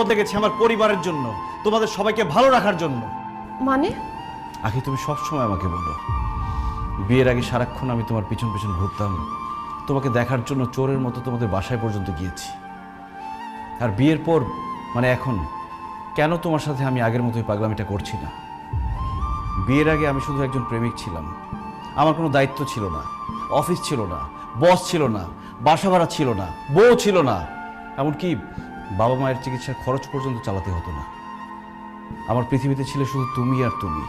বলতে গেছি আমার পরিবারের জন্য, তোমাদের সবাইকে ভালো রাখার জন্য। মানে? আখি, তুমি সবসময় আমাকে বলো বিয়ের আগে সারাক্ষণ আমি তোমার পিছন পিছন ঘুরতাম, তোমাকে দেখার জন্য চোরের মতো তোমাদের বাসায় পর্যন্ত গিয়েছি। আর বিয়ের পর মানে এখন কেন তোমার সাথে আমি আগের মতোই পাগলামিটা করছি না? বিয়ের আগে আমি শুধু একজন প্রেমিক ছিলাম, আমার কোনো দায়িত্ব ছিল না, অফিস ছিল না, বস ছিল না, বাসা ভাড়া ছিল না, বউ ছিল না, এমনকি বাবা মায়ের চিকিৎসার খরচ পর্যন্ত চালাতে হতো না। আমার পৃথিবীতে ছিল শুধু তুমি আর তুমি।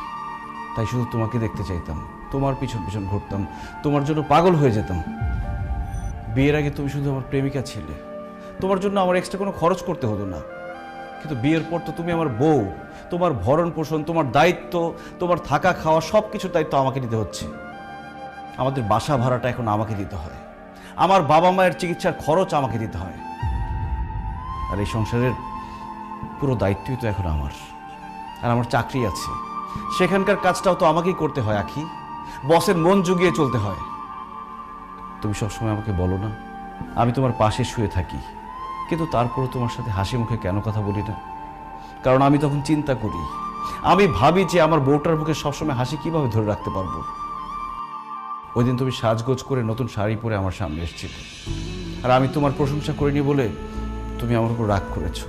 তাই শুধু তোমাকে দেখতে চাইতাম, তোমার পিছন পিছন ঘুরতাম, তোমার জন্য পাগল হয়ে যেতাম। বিয়ের আগে তুমি শুধু আমার প্রেমিকা ছিলে, তোমার জন্য আমার এক্সট্রা কোনো খরচ করতে হতো না। কিন্তু বিয়ের পর তো তুমি আমার বউ, তোমার ভরণ পোষণ, তোমার দায়িত্ব, তোমার থাকা খাওয়া সব কিছুর দায়িত্ব আমাকে নিতে হচ্ছে। আমাদের বাসা ভাড়াটা এখন আমাকে দিতে হয়, আমার বাবা মায়ের চিকিৎসার খরচ আমাকে দিতে হয়। আর এই সংসারের পুরো দায়িত্বই তো এখন আমার। আর আমার চাকরি আছে, সেখানকার কাজটাও তো আমাকেই করতে হয় আখি, বসের মন জুগিয়ে চলতে হয়। তুমি সবসময় আমাকে বলো না আমি তোমার পাশে শুয়ে থাকি, কিন্তু তারপরও তোমার সাথে হাসি মুখে কেন কথা বলি না? কারণ আমি তখন চিন্তা করি, আমি ভাবি যে আমার বউটার মুখে সবসময় হাসি কিভাবে ধরে রাখতে পারবো। ওই দিন তুমি সাজগোজ করে নতুন শাড়ি পরে আমার সামনে এসেছিলে, আর আমি তোমার প্রশংসা করিনি বলে তুমি আমার উপর রাগ করেছো।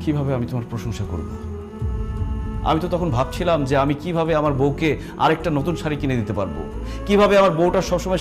কিভাবে আমি তোমার প্রশংসা করব? আমি তো তখন ভাবছিলাম যে আমি কিভাবে আমার বউকে আরেকটা নতুন শাড়ি কিনে দিতে পারবো, কিভাবে আমার বউটা সবসময়